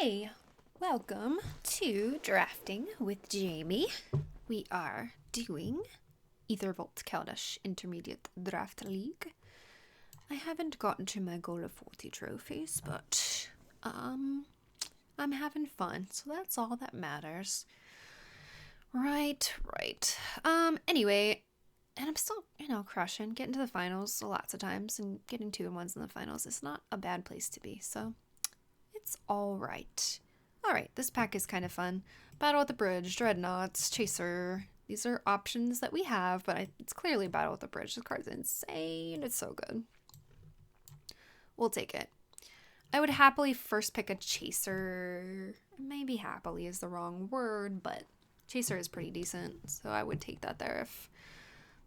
Hey, welcome to Drafting with Jamie. We are doing Ethervolt Kaldash Intermediate Draft League. I haven't gotten to my goal of 40 trophies, but I'm having fun, so that's all that matters. Right. Anyway, and I'm still, crushing, getting to the finals lots of times, and getting 2-1s in the finals is not a bad place to be, so it's all right. All right, this pack is kind of fun. Battle at the Bridge, Dreadnoughts, Chaser. These are options that we have, but it's clearly Battle at the Bridge. This card's insane. It's so good. We'll take it. I would happily first pick a Chaser. Maybe happily is the wrong word, but Chaser is pretty decent, so I would take that there if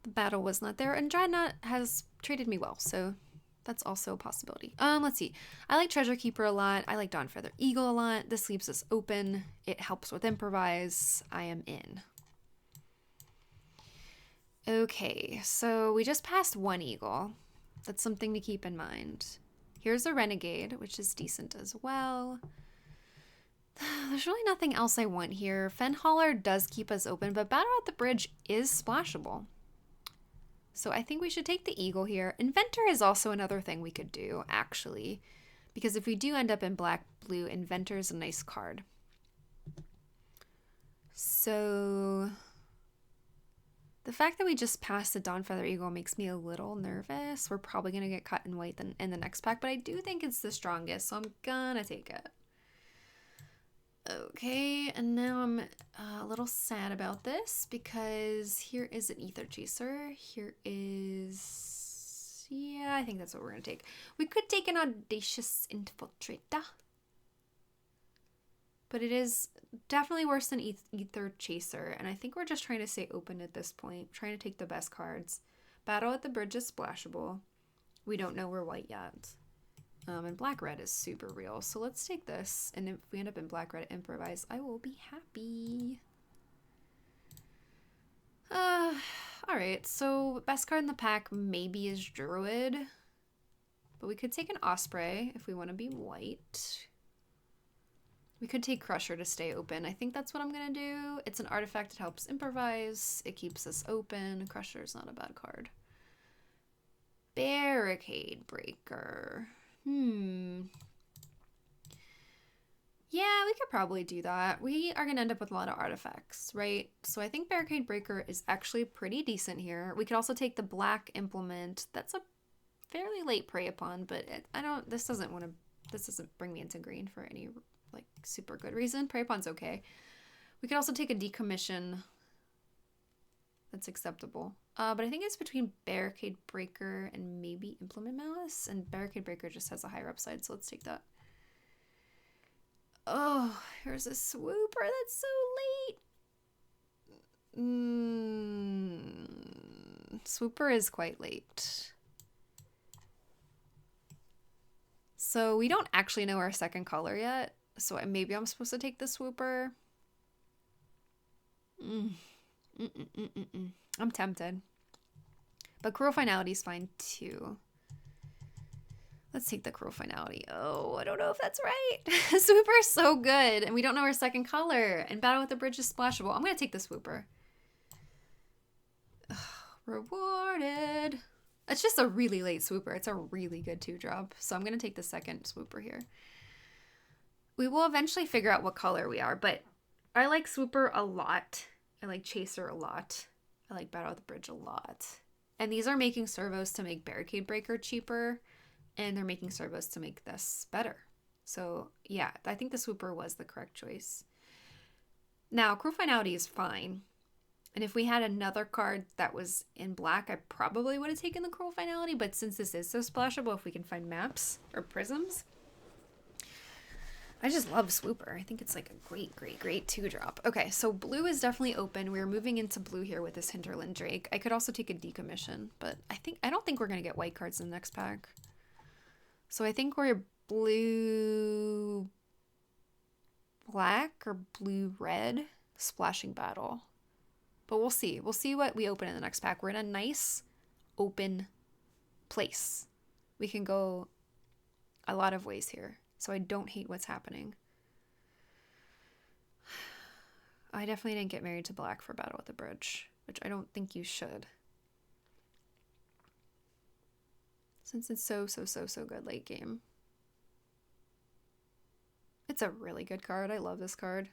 the battle was not there. And Dreadnought has treated me well, so that's also a possibility. Let's see. I like Treasure Keeper a lot. I like Dawnfeather Eagle a lot. This leaves us open. It helps with improvise. I am in. Okay, so we just passed one eagle. That's something to keep in mind. Here's a Renegade, which is decent as well. There's really nothing else I want here. Fenhauler does keep us open, but Battle at the Bridge is splashable. So I think we should take the eagle here. Inventor is also another thing we could do, actually. Because if we do end up in black-blue, Inventor is a nice card. So the fact that we just passed the Dawnfeather Eagle makes me a little nervous. We're probably going to get cut in white in the next pack, but I do think it's the strongest, so I'm gonna take it. Okay, and now I'm a little sad about this because here is an Ether Chaser. Here is... yeah, I think that's what we're going to take. We could take an Audacious Infiltrator, but it is definitely worse than Ether Chaser, and I think we're just trying to stay open at this point, trying to take the best cards. Battle at the Bridge is splashable. We don't know we're white yet. And black-red is super real. So let's take this. And if we end up in black-red improvise, I will be happy. Alright, so best card in the pack maybe is Druid. But we could take an Osprey if we want to be white. We could take Crusher to stay open. I think that's what I'm going to do. It's an artifact that helps improvise. It keeps us open. Crusher is not a bad card. Barricade Breaker. Yeah, we could probably do that. We are going to end up with a lot of artifacts, right? So I think Barricade Breaker is actually pretty decent here. We could also take the Black Implement. That's a fairly late Prey Upon, but this doesn't bring me into green for any, like, super good reason. Prey Upon's okay. We could also take a Decommission. That's acceptable. But I think it's between Barricade Breaker and maybe Implement Malice. And Barricade Breaker just has a higher upside, so let's take that. Oh, here's a Swooper. That's so late. Swooper is quite late. So we don't actually know our second color yet. So maybe I'm supposed to take the Swooper. I'm tempted. But Cruel Finality is fine too. Let's take the Cruel Finality. Oh, I don't know if that's right. Swooper is so good. And we don't know our second color. And Battle at the Bridge is splashable. I'm going to take the Swooper. Ugh, rewarded. It's just a really late Swooper. It's a really good 2-drop. So I'm going to take the second Swooper here. We will eventually figure out what color we are. But I like Swooper a lot. I like Chaser a lot. I like Battle at the Bridge a lot. And these are making servos to make Barricade Breaker cheaper. And they're making servos to make this better. So, yeah, I think the Swooper was the correct choice. Now, Cruel Finality is fine. And if we had another card that was in black, I probably would have taken the Cruel Finality. But since this is so splashable, if we can find maps or prisms, I just love Swooper. I think it's like a great 2-drop. Okay, so blue is definitely open. We're moving into blue here with this Hinterland Drake. I could also take a Decommission, but I don't think we're going to get white cards in the next pack. So I think we're blue black or blue red splashing battle. But we'll see. We'll see what we open in the next pack. We're in a nice open place. We can go a lot of ways here. So I don't hate what's happening. I definitely didn't get married to black for Battle at the Bridge, which I don't think you should. Since it's so good late game. It's a really good card. I love this card.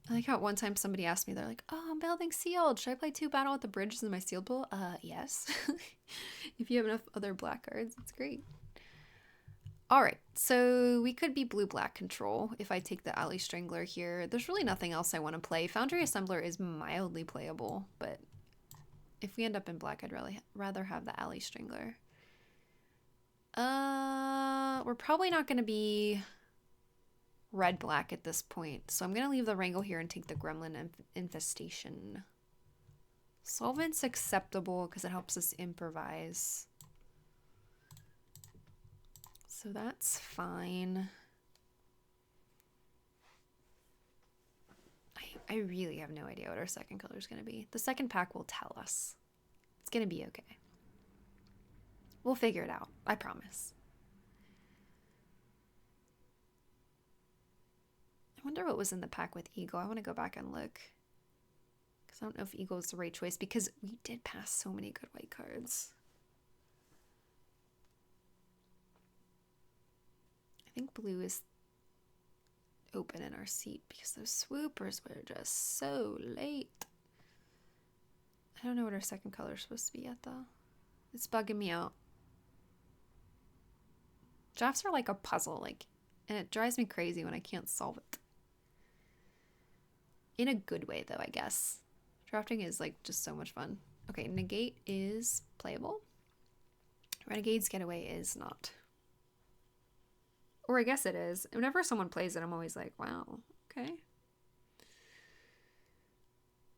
I like how at one time somebody asked me, they're like, oh, I'm building sealed. Should I play 2 Battle at the Bridges in my sealed pool? Yes. If you have enough other black cards, it's great. All right, so we could be blue-black control if I take the Alley Strangler here. There's really nothing else I want to play. Foundry Assembler is mildly playable, but if we end up in black, I'd rather have the Alley Strangler. We're probably not going to be red-black at this point, so I'm going to leave the Wrangle here and take the Gremlin Infestation. Solvent's acceptable because it helps us improvise. So that's fine. I really have no idea what our second color is going to be. The second pack will tell us. It's going to be okay. We'll figure it out. I promise. I wonder what was in the pack with Eagle. I want to go back and look. Because I don't know if Eagle is the right choice because we did pass so many good white cards. I think blue is open in our seat because those swoopers were just so late. I don't know what our second color is supposed to be yet though. It's bugging me out. Drafts are like a puzzle, and it drives me crazy when I can't solve it. In a good way though, I guess. Drafting is just so much fun. Okay, Negate is playable. Renegade's Getaway is not. Or I guess it is. Whenever someone plays it, I'm always like, wow, okay.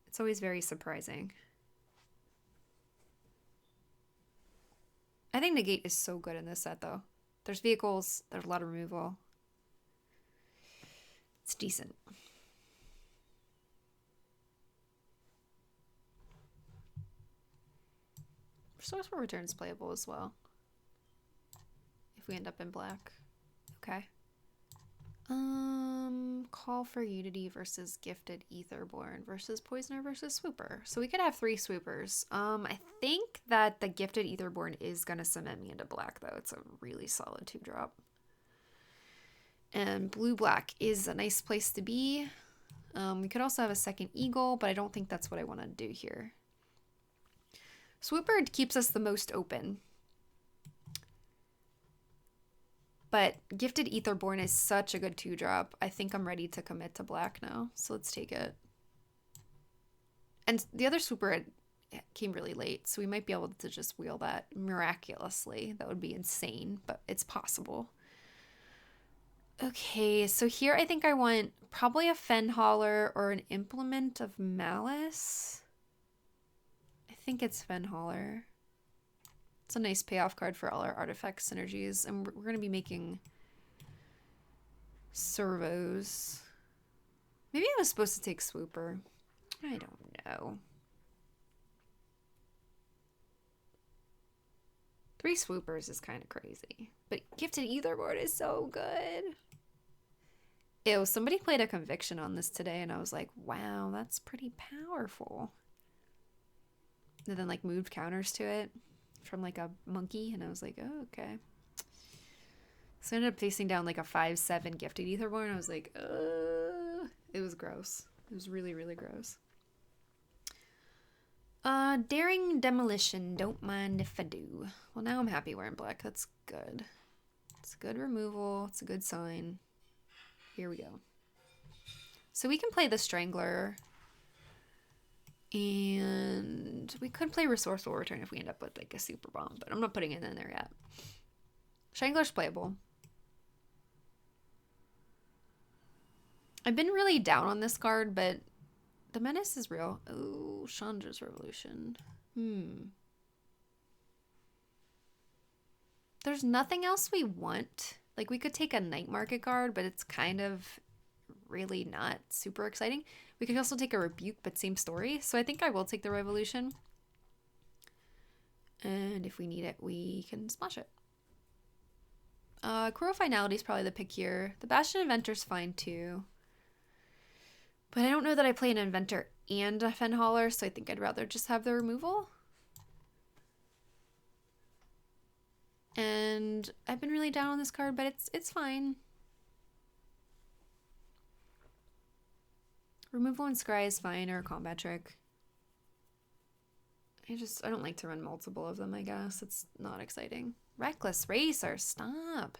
It's always very surprising. I think Negate is so good in this set, though. There's vehicles, there's a lot of removal. It's decent. Resourceful Return is playable as well. If we end up in black. Okay. Call for Unity versus Gifted Etherborn versus Poisoner versus Swooper. So we could have 3 swoopers. I think that the Gifted Etherborn is gonna cement me into black though. It's a really solid 2-drop. And blue-black is a nice place to be. We could also have a second Eagle, but I don't think that's what I want to do here. Swooper keeps us the most open. But Gifted Etherborn is such a good 2-drop. I think I'm ready to commit to black now. So let's take it. And the other Swooper came really late. So we might be able to just wheel that miraculously. That would be insane, but it's possible. Okay, so here I think I want probably a Fenhauler or an Implement of Malice. I think it's Fenhauler. It's a nice payoff card for all our artifact synergies. And we're going to be making servos. Maybe I was supposed to take Swooper. I don't know. 3 swoopers is kind of crazy. But Gifted Etherboard is so good. Ew, somebody played a Conviction on this today and I was like, wow, that's pretty powerful. And then moved counters to it from a monkey, and I was like, oh, okay. So I ended up facing down a 5/7 Gifted Etherborn. I was like, it was gross. It was really, really gross. Daring Demolition. Don't mind if I do. Well, now I'm happy wearing black. That's good. It's good removal. It's a good sign. Here we go. So we can play the Strangler. And we could play Resourceful Return if we end up with a Super Bomb, but I'm not putting it in there yet. Strangler's playable. I've been really down on this card, but the menace is real. Oh, Chandra's Revolution. There's nothing else we want. We could take a Night Market card, but it's kind of really not super exciting. We could also take a Rebuke, but same story. So I think I will take the Revolution. And if we need it, we can splash it. Cruel Finality is probably the pick here. The Bastion Inventor's fine too. But I don't know that I play an Inventor and a Fen Hauler, so I think I'd rather just have the removal. And I've been really down on this card, but it's fine. Removal and Scry is fine, or a combat trick. I don't like to run multiple of them, I guess. It's not exciting. Reckless Racer, stop.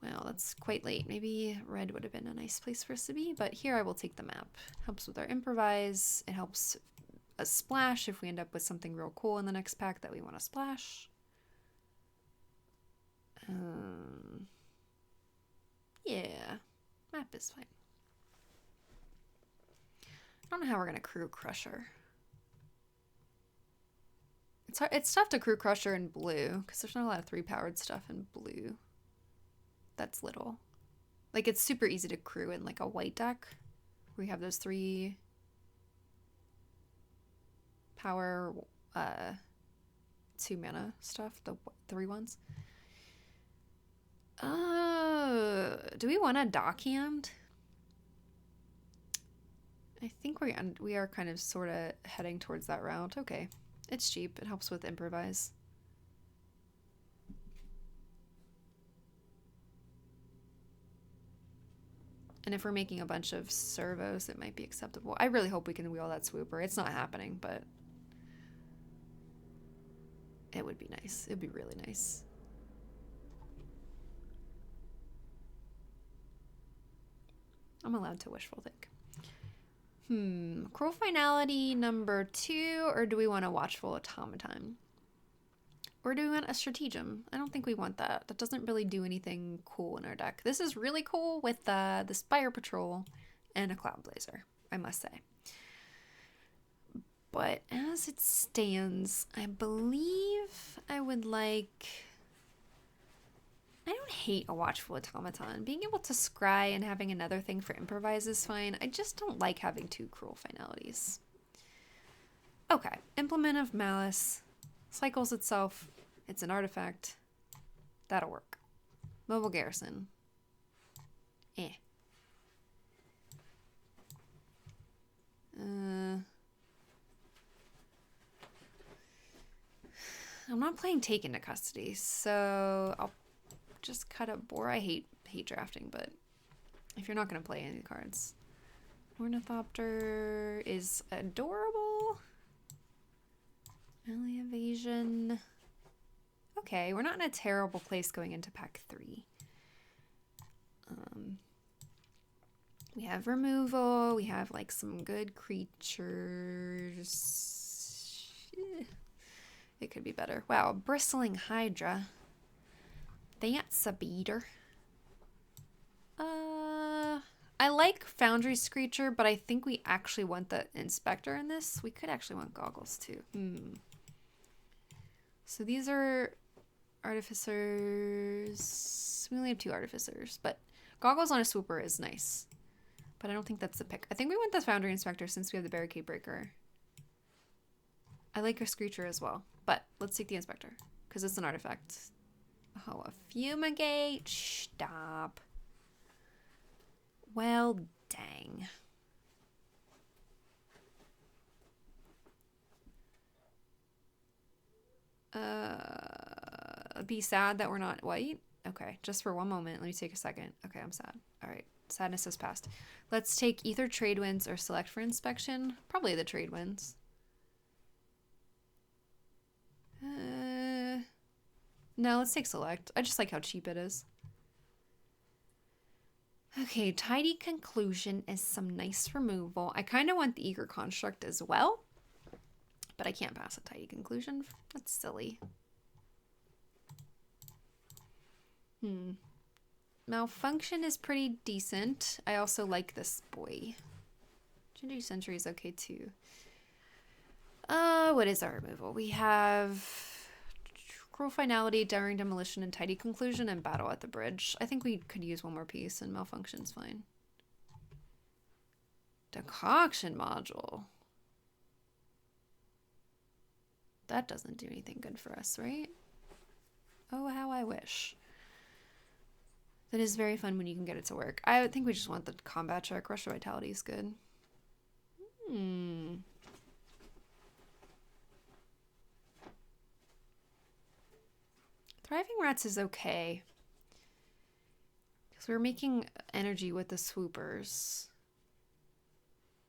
Well, that's quite late. Maybe red would have been a nice place for us to be, but here I will take the map. Helps with our improvise. It helps us splash if we end up with something real cool in the next pack that we want to splash. Yeah, map is fine. I don't know how we're going to Crew Crusher. It's tough to Crew Crusher in blue, because there's not a lot of 3-powered stuff in blue. That's little. Like, it's super easy to crew in, like, a white deck, where you have those 3 power, 2 mana stuff, the 3 ones. Do we want a Dockhand? I think we are kind of sort of heading towards that route. Okay. It's cheap. It helps with improvise. And if we're making a bunch of servos, it might be acceptable. I really hope we can wheel that swooper. It's not happening, but it would be nice. It would be really nice. I'm allowed to wishful think. Cruel Finality number 2, or do we want a Watchful Automaton? Or do we want a Stratagem? I don't think we want that. That doesn't really do anything cool in our deck. This is really cool with the Spire Patrol and a Cloud Blazer, I must say. But as it stands, I believe I would like... I don't hate a Watchful Automaton. Being able to scry and having another thing for improvise is fine. I just don't like having 2 Cruel Finalities. Okay, Implement of Malice. Cycles itself. It's an artifact. That'll work. Mobile Garrison. I'm not playing Take into Custody, so I'll just cut a boar. I hate drafting, but if you're not going to play any cards. Ornithopter is adorable. Alley Evasion. Okay, we're not in a terrible place going into pack 3. We have removal. We have like some good creatures. It could be better. Wow, Bristling Hydra. That's a beater. I like Foundry Screecher, but I think we actually want the Inspector in this. We could actually want Goggles too. So these are Artificers. We only have 2 Artificers, but Goggles on a Swooper is nice. But I don't think that's the pick. I think we want the Foundry Inspector since we have the Barricade Breaker. I like a Screecher as well, but let's take the Inspector because it's an artifact. Oh, a Fumigate. Stop. Well, dang. Be sad that we're not white? Okay, just for one moment. Let me take a second. Okay, I'm sad. All right, sadness has passed. Let's take either Trade Winds or Select for Inspection. Probably the Trade Winds. No, let's take Select. I just like how cheap it is. Okay, Tidy Conclusion is some nice removal. I kind of want the Eager Construct as well, but I can't pass a Tidy Conclusion. That's silly. Malfunction is pretty decent. I also like this boy. Gingy Sentry is okay too. What is our removal? We have Cruel Finality, Daring Demolition, and Tidy Conclusion, and Battle at the Bridge. I think we could use one more piece, and Malfunction's fine. Decoction Module. That doesn't do anything good for us, right? Oh, how I wish. That is very fun when you can get it to work. I think we just want the combat check. Rush of Vitality is good. Thriving Rats is okay. Because we're making energy with the swoopers.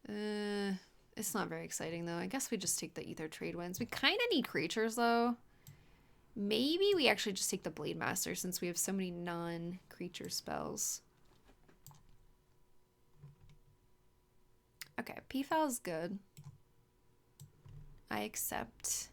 It's not very exciting though. I guess we just take the Ether Trade Winds. We kind of need creatures though. Maybe we actually just take the Blade Master since we have so many non-creature spells. Okay, PFAL is good. I accept.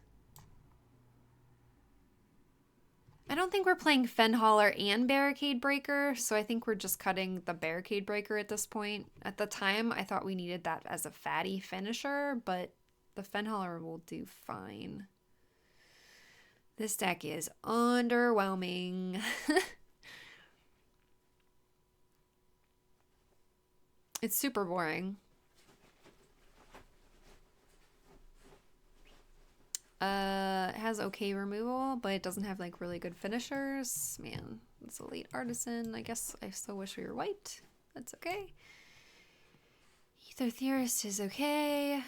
I don't think we're playing Fenhauler and Barricade Breaker, so I think we're just cutting the Barricade Breaker at this point. At the time, I thought we needed that as a fatty finisher, but the Fenhauler will do fine. This deck is underwhelming. It's super boring. It has okay removal, but it doesn't have like really good finishers. Man, it's a late artisan. I guess I still wish we were white. That's okay. Ether Theorist is okay.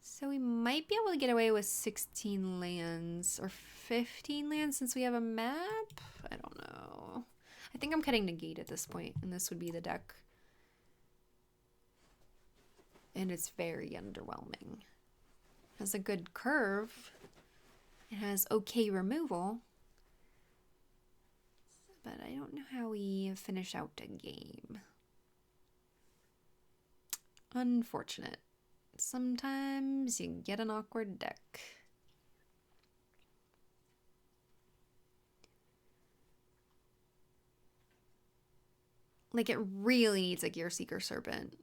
So we might be able to get away with 16 lands or 15 lands since we have a map. I don't know. I think I'm cutting Negate at this point, and this would be the deck. And it's very underwhelming. It has a good curve. It has okay removal. But I don't know how we finish out a game. Unfortunate. Sometimes you get an awkward deck. Like, it really needs a Gear Seeker Serpent.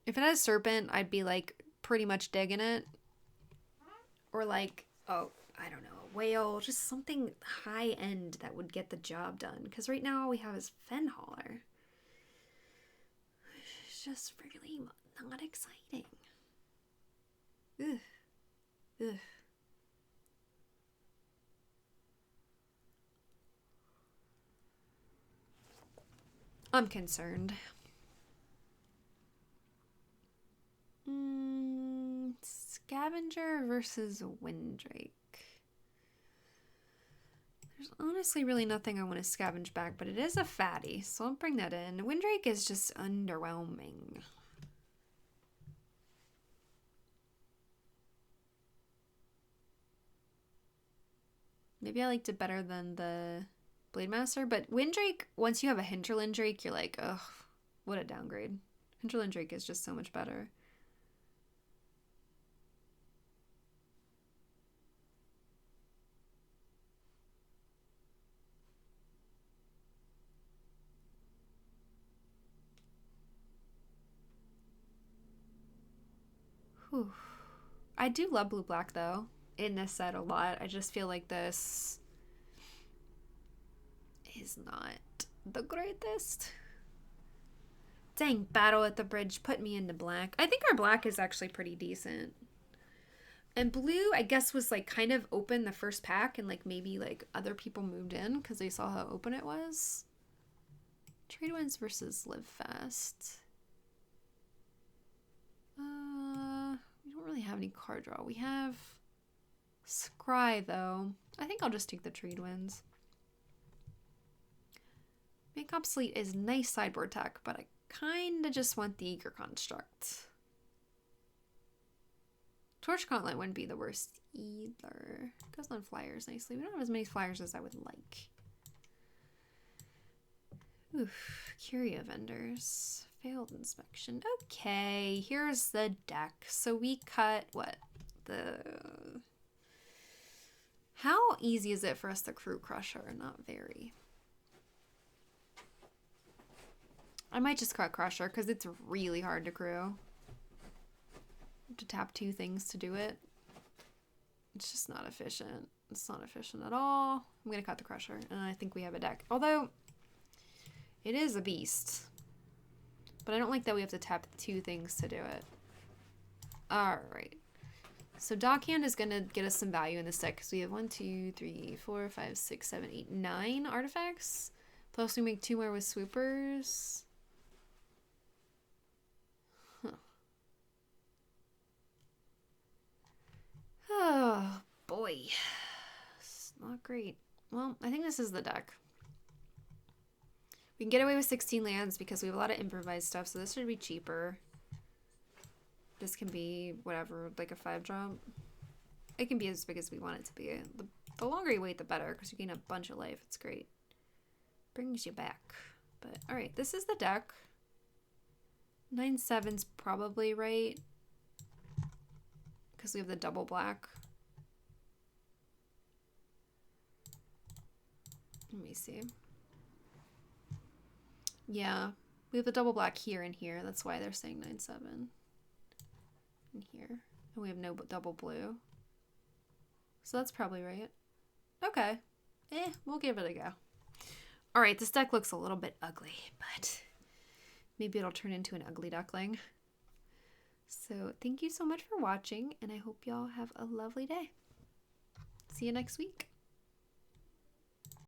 If it has Serpent, I'd be, like, pretty much digging it. Or, like, oh, I don't know, a Whale. Just something high-end that would get the job done. Because right now all we have is Fenhauler. It's just really not exciting. Ugh. Ugh. I'm concerned. Scavenger versus Windrake. There's honestly really nothing I want to scavenge back, but it is a fatty, so I'll bring that in. Windrake is just underwhelming. Maybe I liked it better than the Blade Master, but Windrake, once you have a Hinterland Drake, you're like, ugh, what a downgrade. Hinterland Drake is just so much better. Whew. I do love blue-black, though, in this set a lot. I just feel like this is not the greatest. Dang, Battle at the Bridge put me into black. I think our black is actually pretty decent. And blue, I guess, was like kind of open the first pack, and like maybe like other people moved in because they saw how open it was. Trade Winds versus Live Fast. We don't really have any card draw. We have Scry, though. I think I'll just take the Trade Winds. Make Obsolete is nice sideboard tech, but I kind of just want the Eager Construct. Torch Gauntlet wouldn't be the worst either. It goes on flyers nicely. We don't have as many flyers as I would like. Oof. Curia Vendors. Failed inspection. Okay, here's the deck. So we cut what? How easy is it for us to crew Crusher? Not very. I might just cut Crusher because it's really hard to crew. To tap two things to do it. It's just not efficient. It's not efficient at all. I'm going to cut the Crusher, and I think we have a deck. Although, it is a beast. But I don't like that we have to tap two things to do it. Alright. So Dockhand is going to get us some value in this deck because we have 1, 2, 3, 4, 5, 6, 7, 8, 9 artifacts. Plus we make 2 more with swoopers. Huh. Oh, boy. It's not great. Well, I think this is the deck. We can get away with 16 lands because we have a lot of improvised stuff, so this should be cheaper. This can be whatever, like a 5-drop. It can be as big as we want it to be. The longer you wait, the better, because you gain a bunch of life. It's great. Brings you back. But, alright, this is the deck. 9/7's probably right. Because we have the double black. Let me see. Yeah, we have the double black here and here. That's why they're saying 9/7. In here. And we have no double blue. So that's probably right. Okay. We'll give it a go. Alright, this deck looks a little bit ugly, but maybe it'll turn into an ugly duckling. So thank you so much for watching, and I hope y'all have a lovely day. See you next week.